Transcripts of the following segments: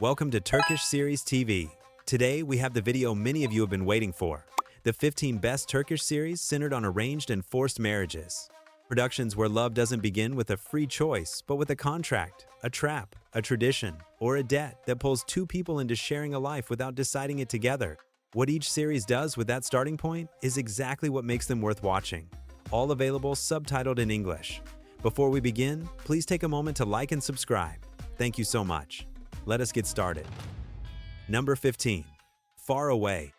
Welcome to Turkish Series TV. Today, we have the video many of you have been waiting for. The 15 best Turkish series centered on arranged and forced marriages. Productions where love doesn't begin with a free choice, but with a contract, a trap, a tradition, or a debt that pulls two people into sharing a life without deciding it together. What each series does with that starting point is exactly what makes them worth watching. All available subtitled in English. Before we begin, please take a moment to like and subscribe. Thank you so much. Let us get started. Number 15. Far Away.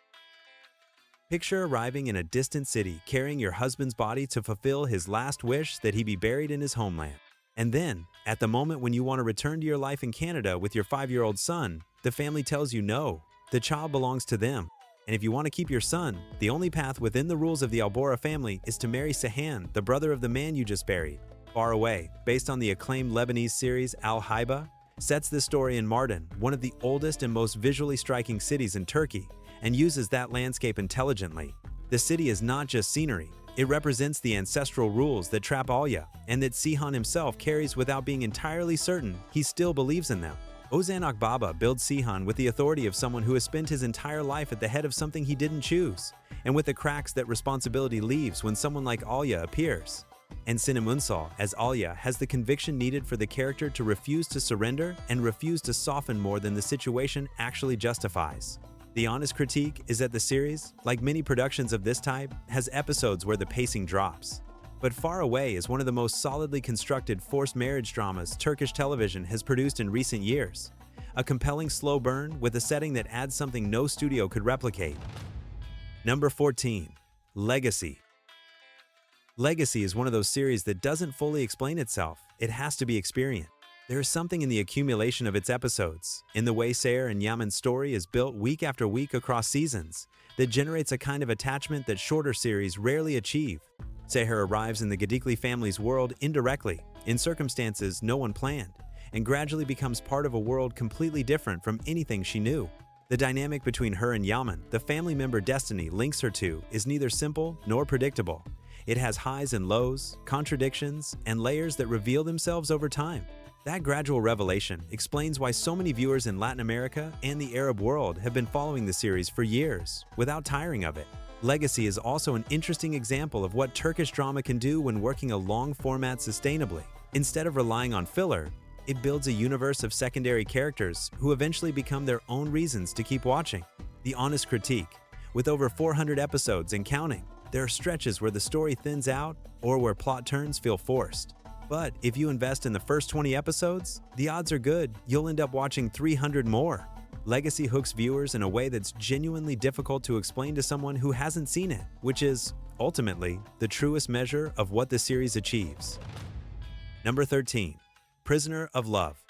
Picture arriving in a distant city carrying your husband's body to fulfill his last wish that he be buried in his homeland. And then, at the moment when you want to return to your life in Canada with your 5-year-old son, the family tells you no, the child belongs to them. And if you want to keep your son, the only path within the rules of the Albora family is to marry Sahan, the brother of the man you just buried. Far Away, based on the acclaimed Lebanese series Al Haiba, sets this story in Mardin, one of the oldest and most visually striking cities in Turkey, and uses that landscape intelligently. The city is not just scenery, it represents the ancestral rules that trap Alya, and that Sihan himself carries without being entirely certain he still believes in them. Ozan Akbaba builds Sihan with the authority of someone who has spent his entire life at the head of something he didn't choose, and with the cracks that responsibility leaves when someone like Alya appears. And Sinem Ünsal, as Alya, has the conviction needed for the character to refuse to surrender and refuse to soften more than the situation actually justifies. The honest critique is that the series, like many productions of this type, has episodes where the pacing drops. But Far Away is one of the most solidly constructed forced marriage dramas Turkish television has produced in recent years. A compelling slow burn with a setting that adds something no studio could replicate. Number 14. Legacy. Legacy is one of those series that doesn't fully explain itself, it has to be experienced. There is something in the accumulation of its episodes, in the way Seher and Yaman's story is built week after week across seasons, that generates a kind of attachment that shorter series rarely achieve. Seher arrives in the Gedikli family's world indirectly, in circumstances no one planned, and gradually becomes part of a world completely different from anything she knew. The dynamic between her and Yaman, the family member destiny links her to, is neither simple nor predictable. It has highs and lows, contradictions, and layers that reveal themselves over time. That gradual revelation explains why so many viewers in Latin America and the Arab world have been following the series for years, without tiring of it. Legacy is also an interesting example of what Turkish drama can do when working a long format sustainably. Instead of relying on filler, it builds a universe of secondary characters who eventually become their own reasons to keep watching. The honest critique. With over 400 episodes and counting, there are stretches where the story thins out or where plot turns feel forced. But if you invest in the first 20 episodes, the odds are good you'll end up watching 300 more. Legacy hooks viewers in a way that's genuinely difficult to explain to someone who hasn't seen it, which is, ultimately, the truest measure of what the series achieves. Number 13. Prisoner of Love.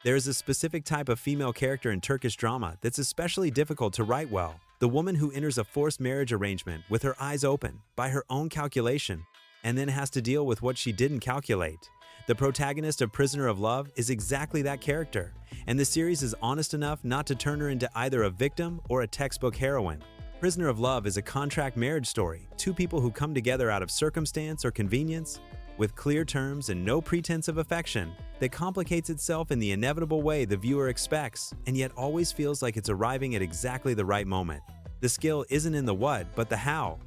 There is a specific type of female character in Turkish drama that's especially difficult to write well. The woman who enters a forced marriage arrangement with her eyes open, by her own calculation, and then has to deal with what she didn't calculate. The protagonist of Prisoner of Love is exactly that character, and the series is honest enough not to turn her into either a victim or a textbook heroine. Prisoner of Love is a contract marriage story, two people who come together out of circumstance or convenience, with clear terms and no pretense of affection, that complicates itself in the inevitable way the viewer expects, and yet always feels like it's arriving at exactly the right moment. The skill isn't in the what, but the how.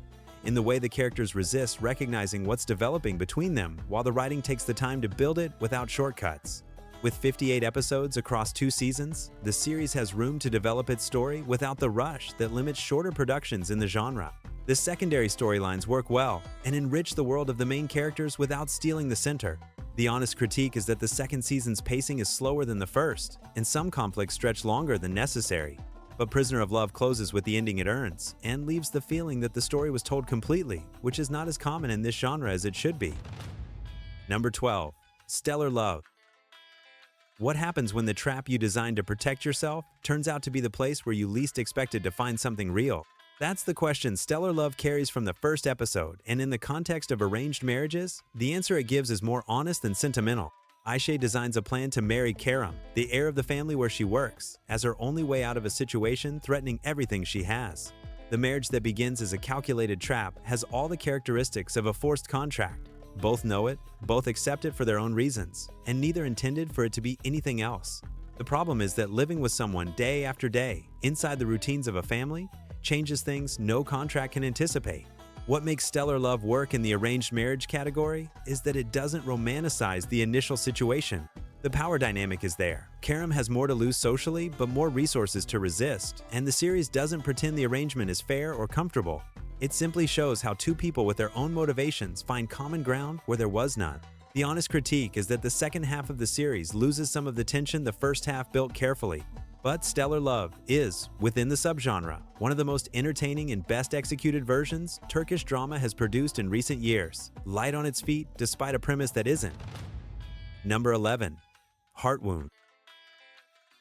In the way the characters resist recognizing what's developing between them while the writing takes the time to build it without shortcuts. With 58 episodes across 2 seasons, the series has room to develop its story without the rush that limits shorter productions in the genre. The secondary storylines work well and enrich the world of the main characters without stealing the center. The honest critique is that the second season's pacing is slower than the first, and some conflicts stretch longer than necessary. But Prisoner of Love closes with the ending it earns, and leaves the feeling that the story was told completely, which is not as common in this genre as it should be. Number 12. Stellar Love. What happens when the trap you designed to protect yourself turns out to be the place where you least expected to find something real? That's the question Stellar Love carries from the first episode, and in the context of arranged marriages, the answer it gives is more honest than sentimental. Ayşe designs a plan to marry Kerem, the heir of the family where she works, as her only way out of a situation threatening everything she has. The marriage that begins as a calculated trap has all the characteristics of a forced contract. Both know it, both accept it for their own reasons, and neither intended for it to be anything else. The problem is that living with someone day after day, inside the routines of a family, changes things no contract can anticipate. What makes Stellar Love work in the arranged marriage category is that it doesn't romanticize the initial situation. The power dynamic is there. Karam has more to lose socially, but more resources to resist, and the series doesn't pretend the arrangement is fair or comfortable. It simply shows how two people with their own motivations find common ground where there was none. The honest critique is that the second half of the series loses some of the tension the first half built carefully. But Stellar Love is, within the subgenre, one of the most entertaining and best executed versions Turkish drama has produced in recent years, light on its feet despite a premise that isn't. Number 11. Heart Wound.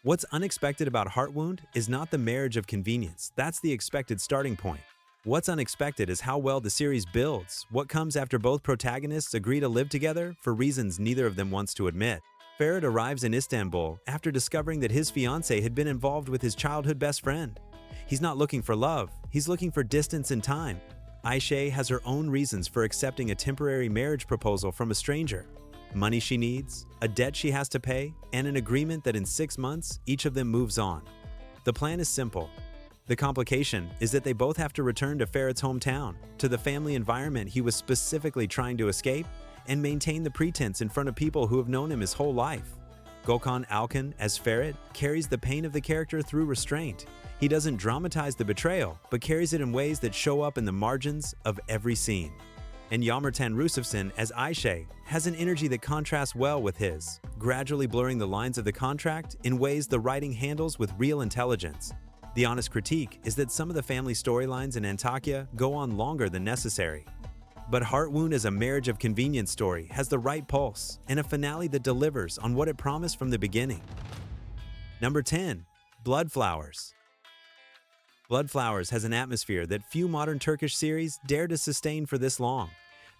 What's unexpected about Heart Wound is not the marriage of convenience, that's the expected starting point. What's unexpected is how well the series builds what comes after both protagonists agree to live together for reasons neither of them wants to admit. Ferit arrives in Istanbul after discovering that his fiancée had been involved with his childhood best friend. He's not looking for love, he's looking for distance and time. Ayşe has her own reasons for accepting a temporary marriage proposal from a stranger. Money she needs, a debt she has to pay, and an agreement that in 6 months, each of them moves on. The plan is simple. The complication is that they both have to return to Ferit's hometown, to the family environment he was specifically trying to escape, and maintain the pretense in front of people who have known him his whole life. Gökhan Alkan, as Ferit, carries the pain of the character through restraint. He doesn't dramatize the betrayal, but carries it in ways that show up in the margins of every scene. And Yamertan Rusufson, as Ayşe, has an energy that contrasts well with his, gradually blurring the lines of the contract in ways the writing handles with real intelligence. The honest critique is that some of the family storylines in Antakya go on longer than necessary. But Heart Wound as a marriage of convenience story has the right pulse and a finale that delivers on what it promised from the beginning. Number 10. Blood Flowers. Blood Flowers has an atmosphere that few modern Turkish series dare to sustain for this long.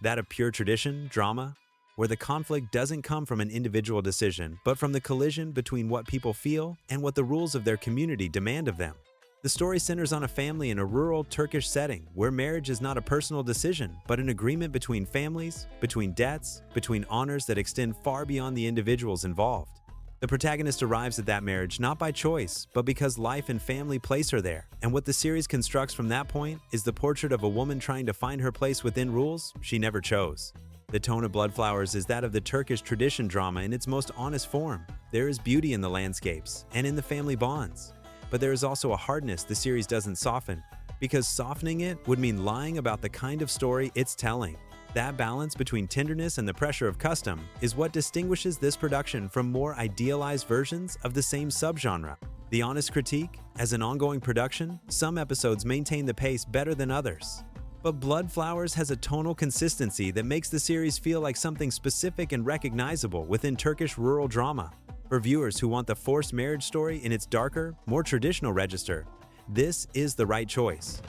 That of pure tradition, drama, where the conflict doesn't come from an individual decision, but from the collision between what people feel and what the rules of their community demand of them. The story centers on a family in a rural Turkish setting where marriage is not a personal decision, but an agreement between families, between debts, between honors that extend far beyond the individuals involved. The protagonist arrives at that marriage not by choice, but because life and family place her there, and what the series constructs from that point is the portrait of a woman trying to find her place within rules she never chose. The tone of Blood Flowers is that of the Turkish tradition drama in its most honest form. There is beauty in the landscapes and in the family bonds, but there is also a hardness the series doesn't soften, because softening it would mean lying about the kind of story it's telling. That balance between tenderness and the pressure of custom is what distinguishes this production from more idealized versions of the same subgenre. The honest critique, as an ongoing production, some episodes maintain the pace better than others. But Blood Flowers has a tonal consistency that makes the series feel like something specific and recognizable within Turkish rural drama. For viewers who want the forced marriage story in its darker, more traditional register, this is the right choice.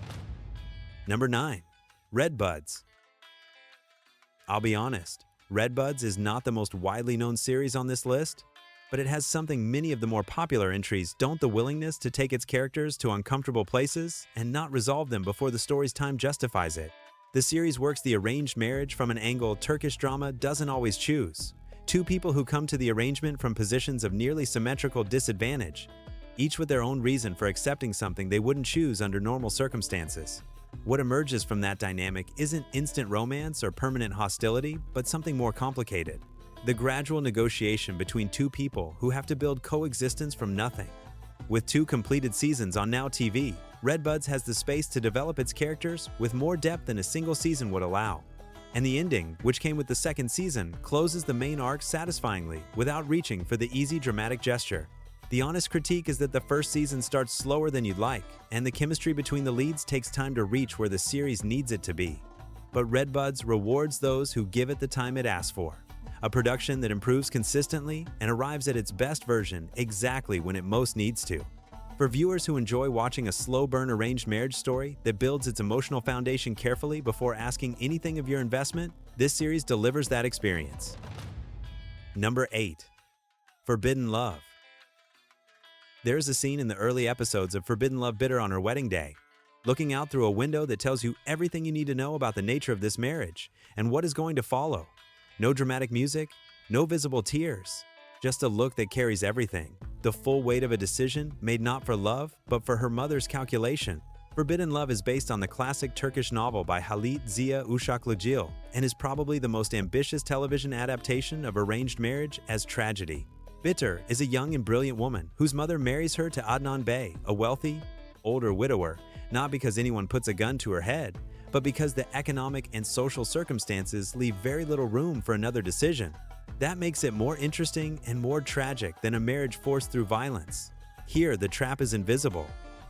Number 9. Redbuds. I'll be honest, Redbuds is not the most widely known series on this list, but it has something many of the more popular entries don't: the willingness to take its characters to uncomfortable places and not resolve them before the story's time justifies it. The series works the arranged marriage from an angle Turkish drama doesn't always choose. Two people who come to the arrangement from positions of nearly symmetrical disadvantage, each with their own reason for accepting something they wouldn't choose under normal circumstances. What emerges from that dynamic isn't instant romance or permanent hostility, but something more complicated. The gradual negotiation between two people who have to build coexistence from nothing. With 2 completed seasons on Now TV, Redbuds has the space to develop its characters with more depth than a single season would allow. And the ending, which came with the second season, closes the main arc satisfyingly without reaching for the easy dramatic gesture. The honest critique is that the first season starts slower than you'd like, and the chemistry between the leads takes time to reach where the series needs it to be. But Redbuds rewards those who give it the time it asks for. A production that improves consistently and arrives at its best version exactly when it most needs to. For viewers who enjoy watching a slow-burn arranged marriage story that builds its emotional foundation carefully before asking anything of your investment, this series delivers that experience. Number 8. Forbidden Love. There's a scene in the early episodes of Forbidden Love bitter on her wedding day, looking out through a window that tells you everything you need to know about the nature of this marriage and what is going to follow. No dramatic music, no visible tears, just a look that carries everything. the full weight of a decision made not for love, but for her mother's calculation. Forbidden Love is based on the classic Turkish novel by Halit Ziya Uşaklıgil and is probably the most ambitious television adaptation of arranged marriage as tragedy. Bitter is a young and brilliant woman whose mother marries her to Adnan Bey, a wealthy, older widower, not because anyone puts a gun to her head, but because the economic and social circumstances leave very little room for another decision. That makes it more interesting and more tragic than a marriage forced through violence. Here, the trap is invisible.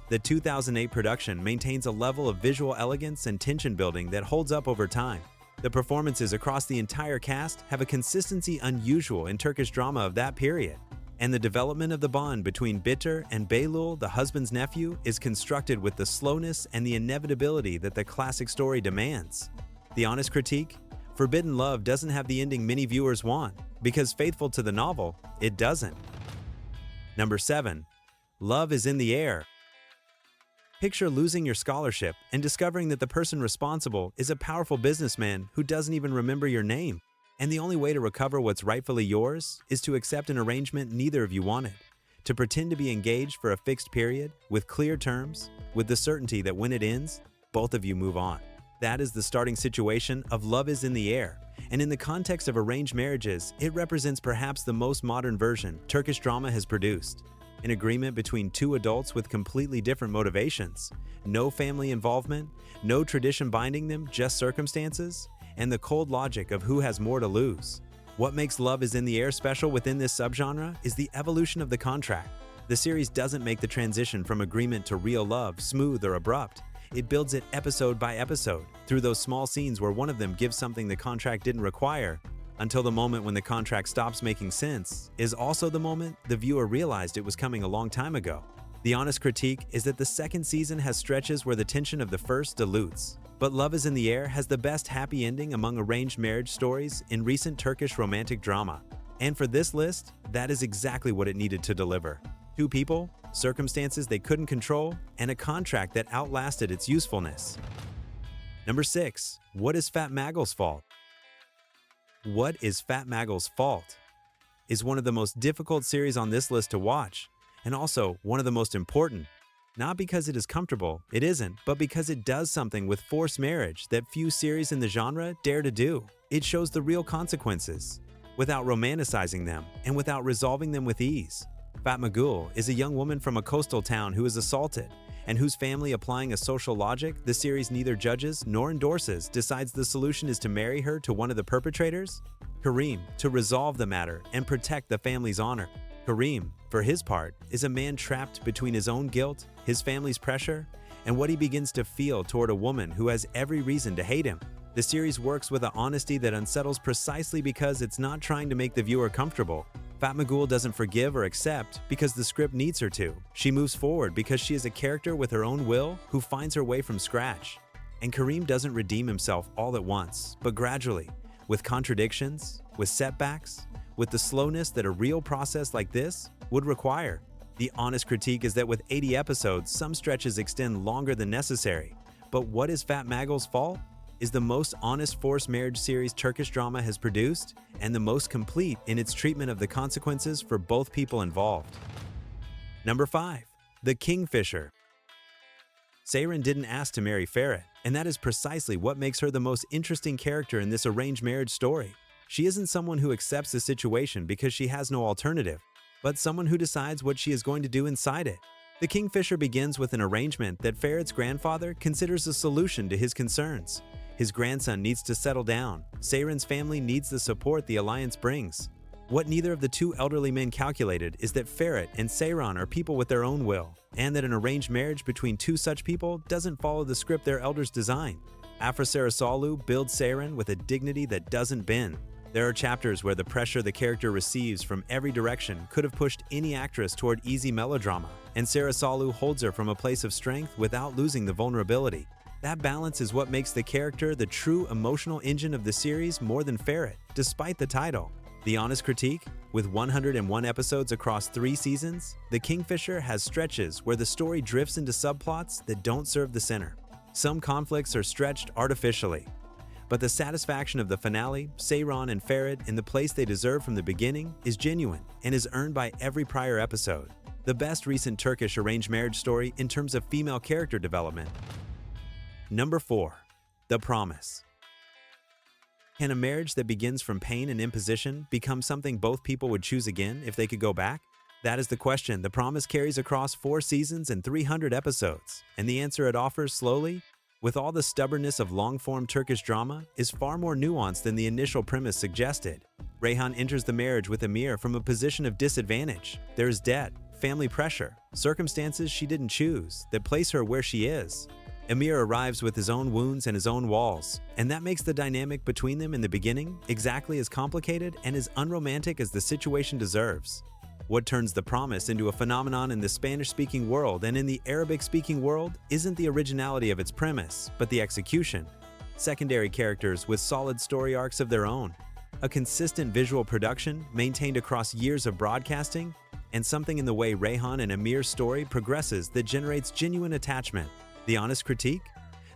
The 2008 production maintains a level of visual elegance and tension building that holds up over time. The performances across the entire cast have a consistency unusual in Turkish drama of that period. And the development of the bond between Bitter and Behlul, the husband's nephew, is constructed with the slowness and the inevitability that the classic story demands. The honest critique? Forbidden Love doesn't have the ending many viewers want, because faithful to the novel, it doesn't. Number 7. Love is in the Air. Picture losing your scholarship and discovering that the person responsible is a powerful businessman who doesn't even remember your name. And the only way to recover what's rightfully yours is to accept an arrangement neither of you wanted, to pretend to be engaged for a fixed period, with clear terms, with the certainty that when it ends, both of you move on. That is the starting situation of Love is in the Air, and in the context of arranged marriages, it represents perhaps the most modern version Turkish drama has produced. An agreement between two adults with completely different motivations, no family involvement, no tradition binding them, just circumstances, and the cold logic of who has more to lose. What makes Love is in the Air special within this subgenre is the evolution of the contract. The series doesn't make the transition from agreement to real love smooth or abrupt. It builds it episode by episode, through those small scenes where one of them gives something the contract didn't require, until the moment when the contract stops making sense is also the moment the viewer realized it was coming a long time ago. The honest critique is that the second season has stretches where the tension of the first dilutes. But Love is in the Air has the best happy ending among arranged marriage stories in recent Turkish romantic drama. And for this list, that is exactly what it needed to deliver. Two people, circumstances they couldn't control, and a contract that outlasted its usefulness. Number 6. What is Fatma Gül's Fault? What is Fatma Gül's Fault? Is one of the most difficult series on this list to watch, and also one of the most important. Not because it is comfortable, it isn't, but because it does something with forced marriage that few series in the genre dare to do. It shows the real consequences, without romanticizing them, and without resolving them with ease. Fatma Gül is a young woman from a coastal town who is assaulted, and whose family, applying a social logic the series neither judges nor endorses, decides the solution is to marry her to one of the perpetrators, Karim, to resolve the matter and protect the family's honor. Karim, for his part, is a man trapped between his own guilt, his family's pressure, and what he begins to feel toward a woman who has every reason to hate him. The series works with an honesty that unsettles precisely because it's not trying to make the viewer comfortable. Fatma Gül doesn't forgive or accept because the script needs her to. She moves forward because she is a character with her own will who finds her way from scratch. And Karim doesn't redeem himself all at once, but gradually, with contradictions, with setbacks, with the slowness that a real process like this would require. The honest critique is that with 80 episodes, some stretches extend longer than necessary. But What is Fatma Gül's Fault? Is the most honest forced marriage series Turkish drama has produced, and the most complete in its treatment of the consequences for both people involved. Number 5. The Kingfisher. Seyran didn't ask to marry Ferhat, and that is precisely what makes her the most interesting character in this arranged marriage story. She isn't someone who accepts the situation because she has no alternative, but someone who decides what she is going to do inside it. The Kingfisher begins with an arrangement that Ferhat's grandfather considers a solution to his concerns. His grandson needs to settle down. Seyran's family needs the support the alliance brings. What neither of the two elderly men calculated is that Ferhat and Seyran are people with their own will, and that an arranged marriage between two such people doesn't follow the script their elders designed. Afrasarasalu builds Seyran with a dignity that doesn't bend. There are chapters where the pressure the character receives from every direction could have pushed any actress toward easy melodrama, and Sarasalu holds her from a place of strength without losing the vulnerability. That balance is what makes the character the true emotional engine of the series more than Ferhat, despite the title. The honest critique? With 101 episodes across 3 seasons, The Kingfisher has stretches where the story drifts into subplots that don't serve the center. Some conflicts are stretched artificially. But the satisfaction of the finale, Seyran and Ferit in the place they deserve from the beginning, is genuine and is earned by every prior episode. The best recent Turkish arranged marriage story in terms of female character development. Number 4. The Promise. Can a marriage that begins from pain and imposition become something both people would choose again if they could go back? That is the question The Promise carries across 4 seasons and 300 episodes, and the answer it offers slowly, with all the stubbornness of long-form Turkish drama, is far more nuanced than the initial premise suggested. Reyhan enters the marriage with Emir from a position of disadvantage. There is debt, family pressure, circumstances she didn't choose that place her where she is. Emir arrives with his own wounds and his own walls, and that makes the dynamic between them in the beginning exactly as complicated and as unromantic as the situation deserves. What turns The Promise into a phenomenon in the Spanish-speaking world and in the Arabic-speaking world isn't the originality of its premise, but the execution. Secondary characters with solid story arcs of their own, a consistent visual production maintained across years of broadcasting, and something in the way Reyhan and Emir's story progresses that generates genuine attachment. The honest critique?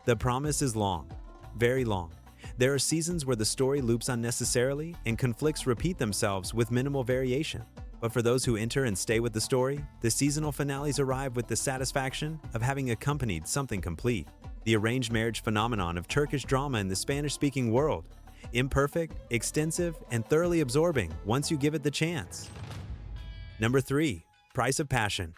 The Promise is long. Very long. There are seasons where the story loops unnecessarily and conflicts repeat themselves with minimal variation. But for those who enter and stay with the story, the seasonal finales arrive with the satisfaction of having accompanied something complete. The arranged marriage phenomenon of Turkish drama in the Spanish-speaking world. Imperfect, extensive, and thoroughly absorbing once you give it the chance. Number 3. Price of Passion.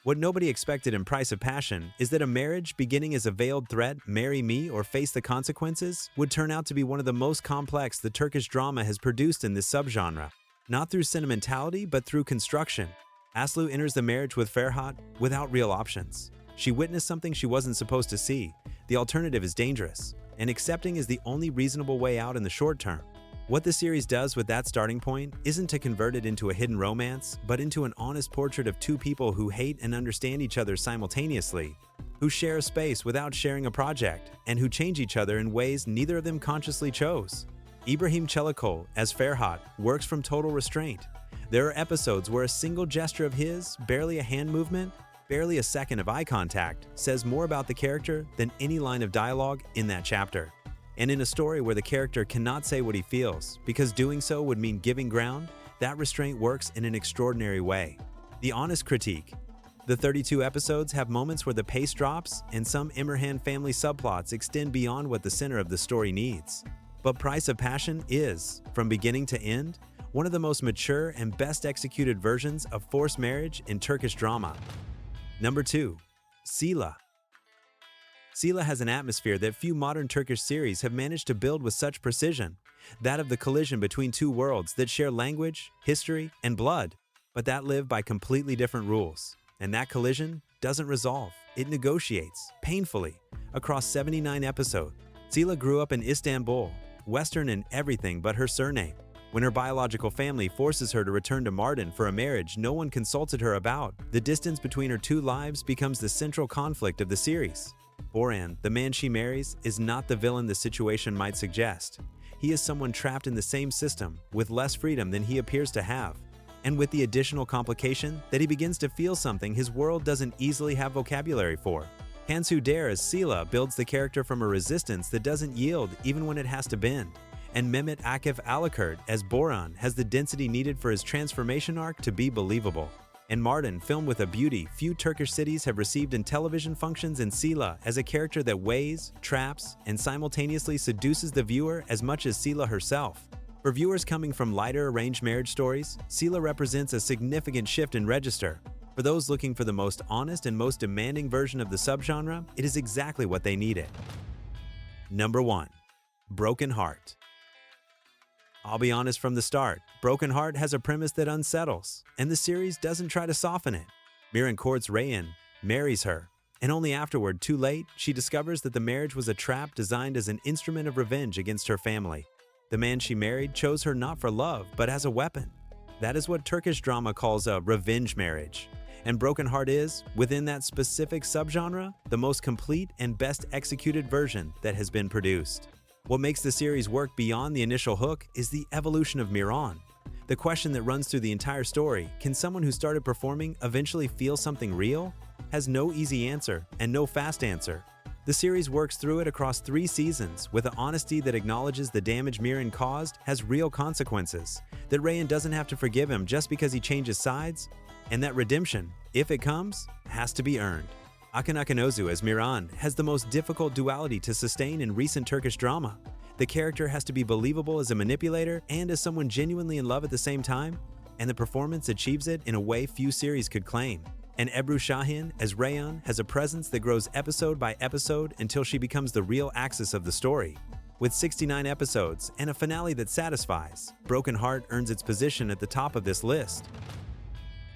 What nobody expected in Price of Passion is that a marriage beginning as a veiled threat, marry me or face the consequences, would turn out to be one of the most complex the Turkish drama has produced in this subgenre. Not through sentimentality, but through construction. Aslu enters the marriage with Ferhat without real options. She witnessed something she wasn't supposed to see. The alternative is dangerous, and accepting is the only reasonable way out in the short term. What the series does with that starting point isn't to convert it into a hidden romance, but into an honest portrait of 2 people who hate and understand each other simultaneously, who share a space without sharing a project, and who change each other in ways neither of them consciously chose. Ibrahim Çelikol, as Ferhat, works from total restraint. There are episodes where a single gesture of his, barely a hand movement, barely a second of eye contact, says more about the character than any line of dialogue in that chapter. And in a story where the character cannot say what he feels, because doing so would mean giving ground, that restraint works in an extraordinary way. The honest critique. The 32 episodes have moments where the pace drops, and some Emirhan family subplots extend beyond what the center of the story needs. But Price of Passion is, from beginning to end, one of the most mature and best executed versions of forced marriage in Turkish drama. Number 2. Sila. Sila has an atmosphere that few modern Turkish series have managed to build with such precision, that of the collision between 2 worlds that share language, history, and blood, but that live by completely different rules. And that collision doesn't resolve, it negotiates, painfully, across 79 episodes. Sila grew up in Istanbul, Western in everything but her surname. When her biological family forces her to return to Mardin for a marriage no one consulted her about, the distance between her 2 lives becomes the central conflict of the series. Boran, the man she marries, is not the villain the situation might suggest. He is someone trapped in the same system, with less freedom than he appears to have. And with the additional complication that he begins to feel something his world doesn't easily have vocabulary for. Hansu Dare as Sila builds the character from a resistance that doesn't yield even when it has to bend. And Mehmet Akif Alikurt as Boran has the density needed for his transformation arc to be believable. And Mardin, filmed with a beauty few Turkish cities have received in television, functions in Sila as a character that weighs, traps, and simultaneously seduces the viewer as much as Sila herself. For viewers coming from lighter arranged marriage stories, Sila represents a significant shift in register. For those looking for the most honest and most demanding version of the subgenre, it is exactly what they needed. Number 1. Broken Heart. I'll be honest from the start, Broken Heart has a premise that unsettles, and the series doesn't try to soften it. Miran Kort's Reyhan marries her, and only afterward, too late, she discovers that the marriage was a trap designed as an instrument of revenge against her family. The man she married chose her not for love, but as a weapon. That is what Turkish drama calls a revenge marriage. And Broken Heart is, within that specific subgenre, the most complete and best executed version that has been produced. What makes the series work beyond the initial hook is the evolution of Miran. The question that runs through the entire story, can someone who started performing eventually feel something real? Has no easy answer and no fast answer. The series works through it across 3 seasons with an honesty that acknowledges the damage Miran caused has real consequences, that Rayan doesn't have to forgive him just because he changes sides, and that redemption, if it comes, has to be earned. Akan Akanozu as Miran has the most difficult duality to sustain in recent Turkish drama. The character has to be believable as a manipulator and as someone genuinely in love at the same time, and the performance achieves it in a way few series could claim. And Ebru Şahin as Rayhan has a presence that grows episode by episode until she becomes the real axis of the story. With 69 episodes and a finale that satisfies, Broken Heart earns its position at the top of this list.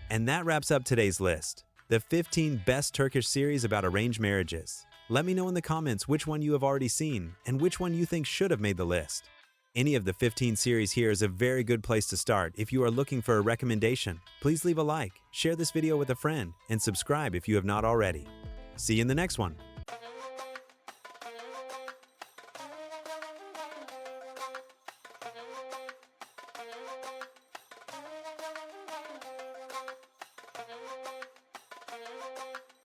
And that wraps up today's list, the 15 best Turkish series about arranged marriages. Let me know in the comments which one you have already seen and which one you think should have made the list. Any of the 15 series here is a very good place to start if you are looking for a recommendation. Please leave a like, share this video with a friend, and subscribe if you have not already. See you in the next one.